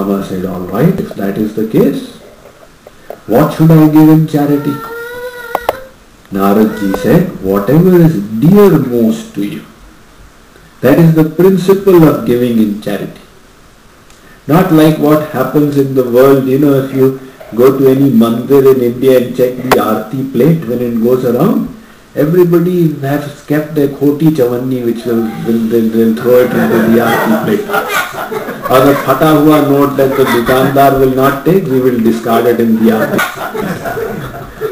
Bhama said, all right, if that is the case, what should I give in charity? Narad Ji said, whatever is dearmost to you. That is the principle of giving in charity. Not like what happens in the world, if you go to any mandir in India and check the Aarti plate when it goes around, everybody has kept their khoti chawanni which they'll throw it into the Aarti plate. Or the phata hua note that the dukandar will not take, we will discard it in the Aarti.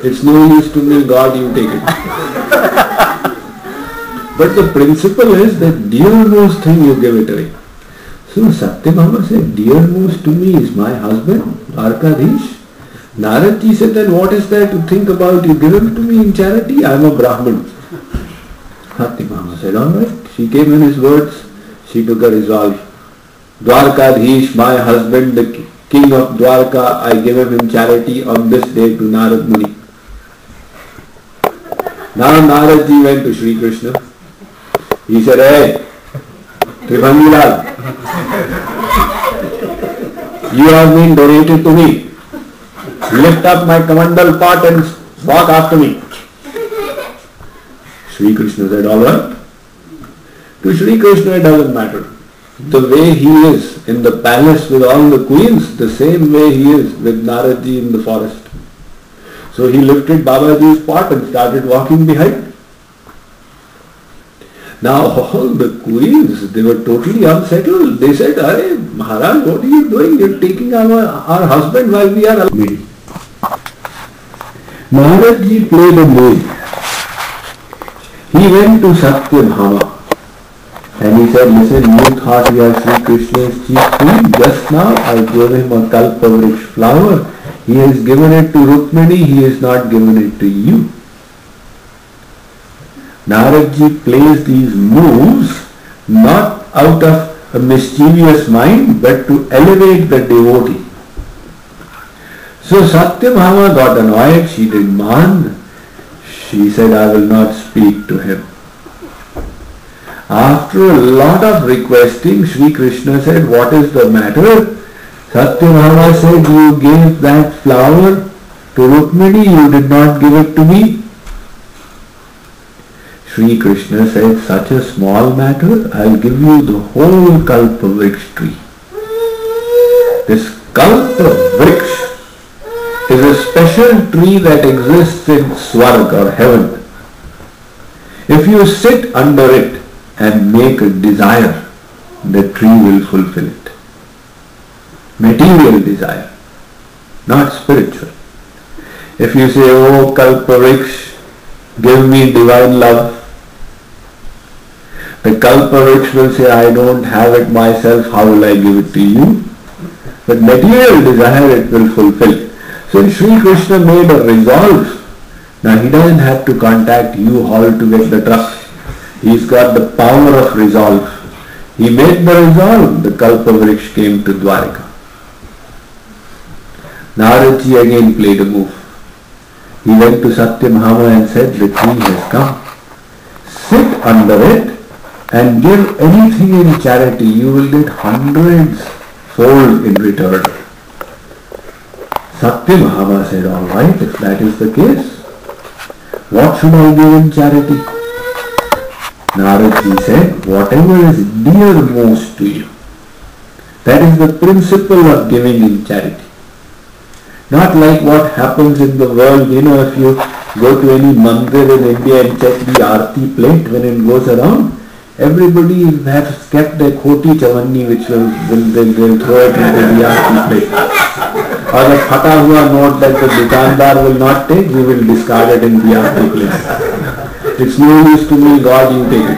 It's no use to me, God, you take it. But the principle is that dearmost thing you give it away. So Satyabhama said, dearmost to me is my husband, Dwarkadhish. Narad Ji said, then what is there to think about? You give him to me in charity? I am a Brahmin. Satyabhama said, all right. She came in his words. She took a resolve. Dwarkadhish, my husband, the king of Dwarka, I give him in charity on this day to Narad Muni. Now Narad Ji went to Sri Krishna. He said, hey, Tribhangi, you have been donated to me. Lift up my kamandal pot and walk after me. Sri Krishna said, all right. To Sri Krishna it doesn't matter. The way he is in the palace with all the queens, the same way he is with Narad Ji in the forest. So he lifted Babaji's pot and started walking behind. Now all the queens, they were totally unsettled. They said, Arey Maharaj, what are you doing? You're taking our husband while we are alone. Narad Ji played a game. He went to Satyabhama and he said, listen, you thought you are Sri Krishna's chief queen. Just now I gave him a kalpavriksha flower. He has given it to Rukmini, he has not given it to you. Narad Ji plays these moves not out of a mischievous mind but to elevate the devotee. So Satyabhama got annoyed, she demand. She said, I will not speak to him. After a lot of requesting, Sri Krishna said, what is the matter? Satyabhama said, you gave that flower to Rukmini, you did not give it to me. Sri Krishna said, such a small matter, I'll give you the whole kalpavriksha tree. This kalpavriksha is a special tree that exists in Swarga or heaven. If you sit under it and make a desire, the tree will fulfill it. Material desire, not spiritual. If you say, oh kalpavriksha, give me divine love, the kalpavriksha will say, I don't have it myself, how will I give it to you? But material desire it will fulfill. So Sri Krishna made a resolve. Now he doesn't have to contact you all to get the trust. He's got the power of resolve. He made the resolve. The kalpavriksha came to Dwarka. Narad Ji again played a move. He went to Satyabhama and said, the tree has come. Sit under it and give anything in charity. You will get hundreds fold in return. Satyabhama said, all right, if that is the case, what should I give in charity? Narad Ji said, whatever is dearmost to you. That is the principle of giving in charity. Not like what happens in the world, if you go to any mandir in India and check the Aarti plate when it goes around, everybody has kept their khoti chawanni which they'll throw it into the Aarti plate. Or the phata hua note that the dukandar will not take, we will discard it in the Aarti plate. It's no use to me, God, you take it.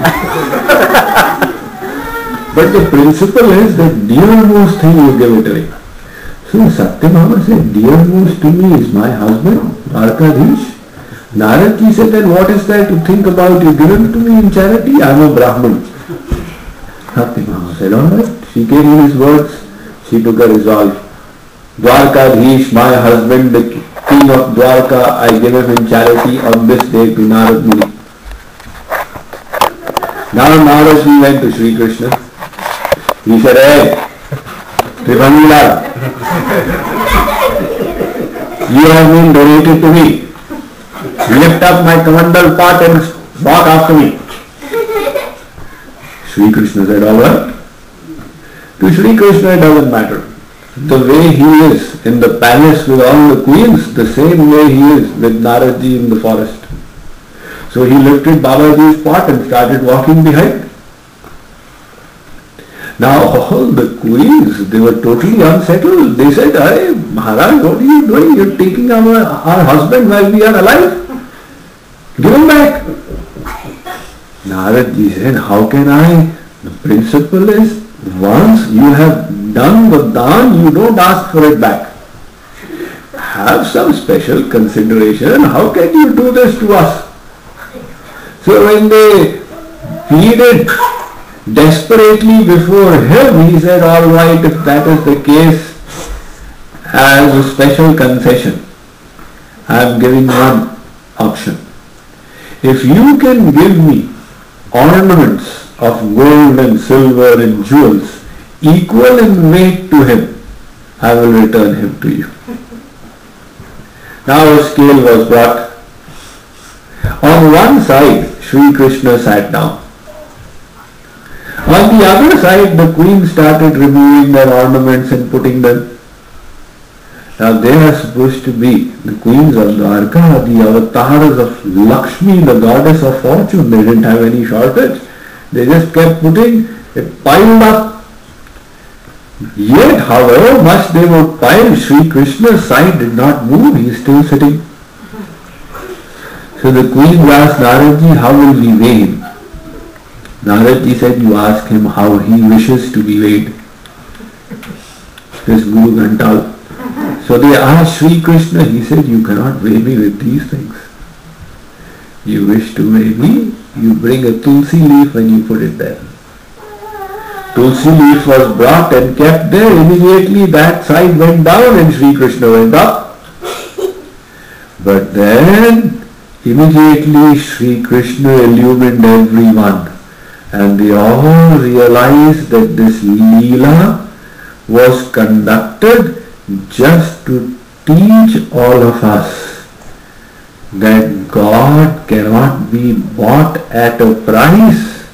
But the principle is that dearmost thing you give it away. So Satyabhama said, dearmost to me is my husband, Dwarkadhish. Narad Ji said, then what is there to think about? You give him to me in charity? I am a Brahmin. Satyabhama said, all right. She came in his words. She took a resolve. Dwarkadhish, my husband, the king of Dwarka, I give him in charity on this day to Narad Muni. Now Narad Ji went to Sri Krishna. He said, hey, Tribhangi, You have been donated to me. Lift up my Kamandal pot and walk after me. Sri Krishna said, all right. To Sri Krishna it doesn't matter. The way he is in the palace with all the queens, the same way he is with Naradji in the forest. So he lifted Babaji's pot and started walking behind. Now all the queens, they were totally unsettled. They said, hey, Maharaj, what are you doing? You're taking our husband while we are alive. Give him back. Naradji said, how can I? The principle is, once you have done the daan, you don't ask for it back. Have some special consideration. How can you do this to us? So when they pleaded desperately before him, he said, all right, if that is the case, as a special concession, I am giving one option. If you can give me ornaments of gold and silver and jewels equal in weight to him, I will return him to you. Now a scale was brought. On one side, Sri Krishna sat down. On the other side, the queen started removing their ornaments and putting them. Now they are supposed to be the queens of Dwarka, the avatars of Lakshmi, the goddess of fortune. They didn't have any shortage. They just kept putting it piled up. Yet, however much they would pile, Sri Krishna's side did not move. He is still sitting. So the queen asked Naradji, how will we weigh him? Naradji said, you ask him how he wishes to be weighed. This Guru Ghantal. So they asked Sri Krishna, he said, you cannot weigh me with these things. You wish to weigh me, you bring a tulsi leaf and you put it there. Tulsi leaf was brought and kept there. Immediately that side went down and Sri Krishna went up. But then immediately Sri Krishna illumined everyone and they all realized that this Leela was conducted just to teach all of us that God cannot be bought at a price.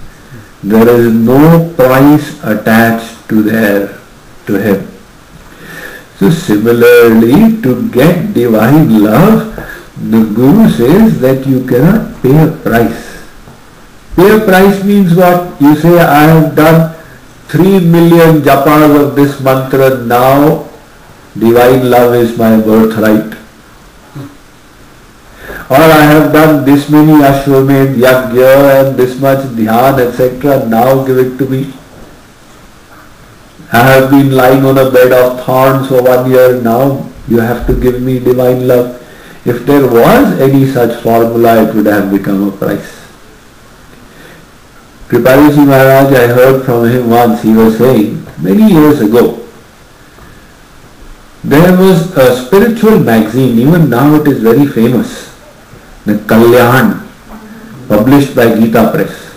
There is no price attached to him. So similarly, to get divine love, the Guru says that you cannot pay a price. Pay a price means what? You say, I have done 3 million japas of this mantra, now divine love is my birthright. Or I have done this many Ashwamedh Yajna and this much Dhyan, etc. Now give it to me. I have been lying on a bed of thorns for 1 year, now you have to give me divine love. If there was any such formula, it would have become a price. Kripaluji Maharaj, I heard from him once, he was saying, many years ago, there was a spiritual magazine, even now it is very famous, the Kalyan, published by Gita Press.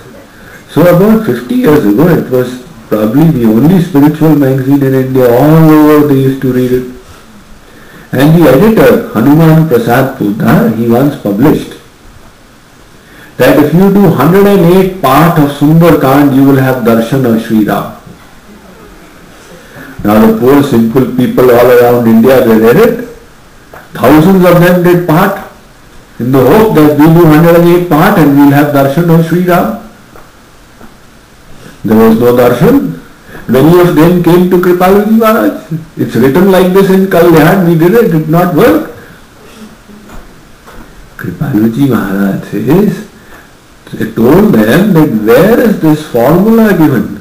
So about 50 years ago, it was probably the only spiritual magazine in India. All over they used to read it. And the editor, Hanuman Prasad Pudha, he once published that if you do 108 part of Sundarkand, you will have darshan of Sri Ram. Now the poor simple people all around India, they read it. Thousands of them did part in the hope that we do 108 part and we will have darshan of Sri Ram. There was no darshan. Many of them came to Kripaluji Maharaj. It's written like this in Kalyan, we did it did not work. Kripaluji Maharaj says, they told them that where is this formula given?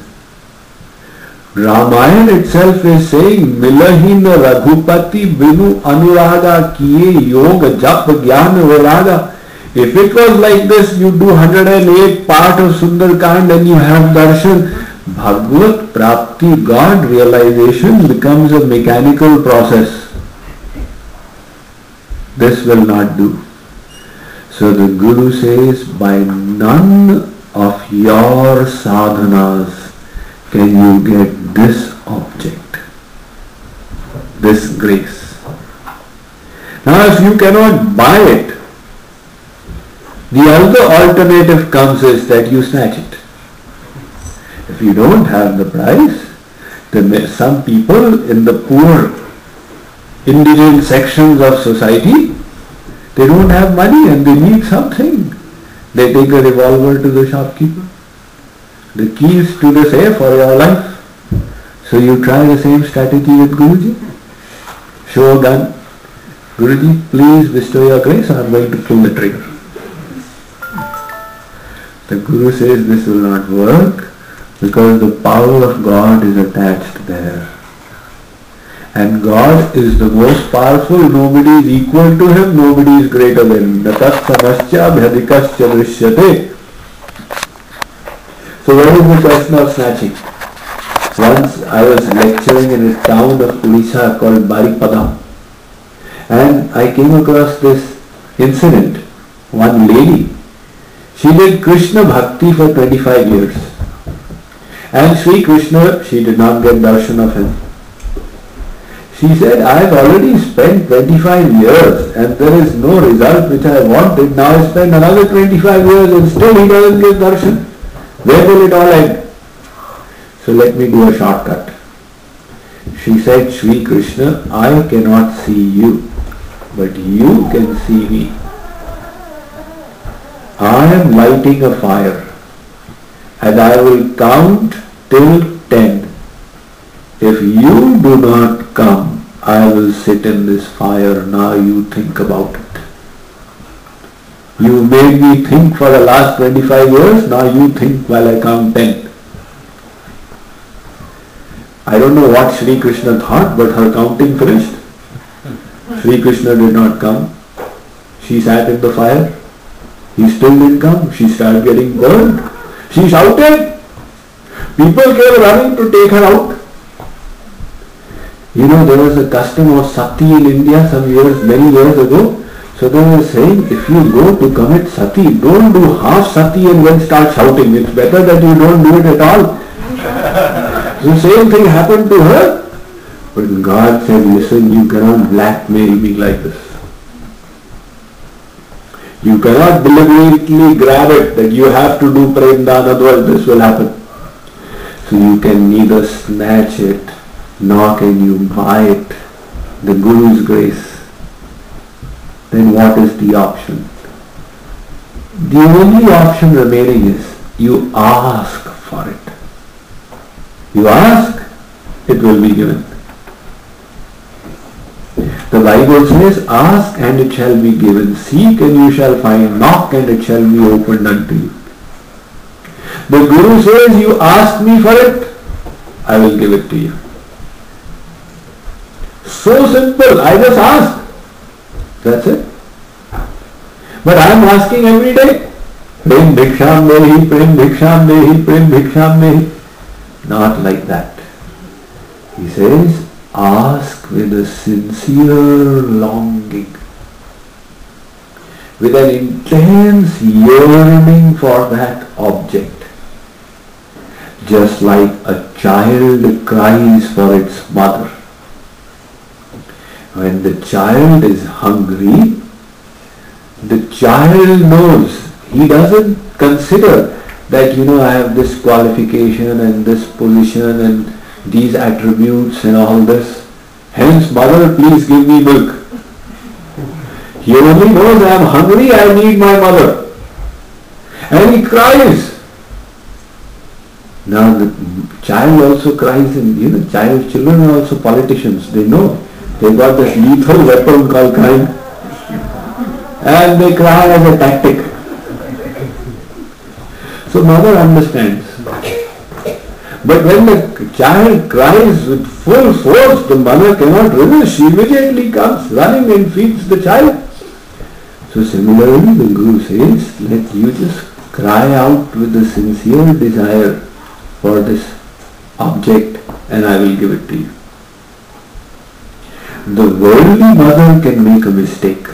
Ramayana itself is saying, Milahin Raghupati Binu Anuraga Kiye Yoga Jap Jnana Viraga. If it was like this, you do 108 part of Sundarkand and you have darshan, Bhagavad Prapti, God realization becomes a mechanical process. This will not do. So the Guru says, by none of your sadhanas can you get this object. this grace. Now if you cannot buy it, the other alternative comes is that you snatch it. If you don't have the price, then some people in the poor indigent sections of society, they don't have money and they need something. They take a revolver to the shopkeeper, the keys to the safe for your life. So you try the same strategy with Guruji. Show a gun. Guruji, please bestow your grace, I am going to pull the trigger. The Guru says this will not work because the power of God is attached there. And God is the most powerful, nobody is equal to Him, nobody is greater than Him. Natasya bhyadikasya drishyate. So what is the question of snatching? Once I was lecturing in a town of Odisha called Baripada, and I came across this incident. One lady, she did Krishna Bhakti for 25 years. And Sri Krishna, she did not get darshan of him. She said, I have already spent 25 years and there is no result which I wanted. Now I spend another 25 years and still he doesn't give darshan. Where will it all end? So let me do a shortcut. She said, Sri Krishna, I cannot see you, but you can see me. I am lighting a fire and I will count till 10. If you do not come, I will sit in this fire. Now you think about it. You made me think for the last 25 years, now you think while I count 10. I don't know what Sri Krishna thought, but her counting finished. Sri Krishna did not come. She sat in the fire. He still didn't come. She started getting burned. She shouted. People came running to take her out. You know, there was a custom of sati in India many years ago. So they were saying, if you go to commit sati, don't do half sati and then start shouting. It's better that you don't do it at all. The same thing happened to her. But God said, listen, you cannot blackmail me like this. You cannot deliberately grab it that you have to do premdan, otherwise this will happen. So you can neither snatch it, nor can you buy it, the Guru's grace. Then what is the option? The only option remaining is you ask for it. You ask, it will be given. The Bible says, ask and it shall be given, seek and you shall find, knock and it shall be opened unto you. The Guru says, you ask me for it, I will give it to you. So simple, I just ask. That's it. But I am asking every day. Prem bhiksham mehi, prem bhiksham mehi, prem bhiksham mehi. Not like that. He says, ask with a sincere longing, with an intense yearning for that object. Just like a child cries for its mother. When the child is hungry, the child knows. He doesn't consider that, I have this qualification and this position and these attributes and all this. Hence, mother, please give me milk. He only knows I am hungry, I need my mother. And he cries. Now the child also cries, and children are also politicians. They know. They got this lethal weapon called crying. And they cry as a tactic. So mother understands. But when the child cries with full force, the mother cannot resist. She immediately comes running and feeds the child. So similarly, the Guru says, let you just cry out with a sincere desire for this object and I will give it to you. The worldly mother can make a mistake.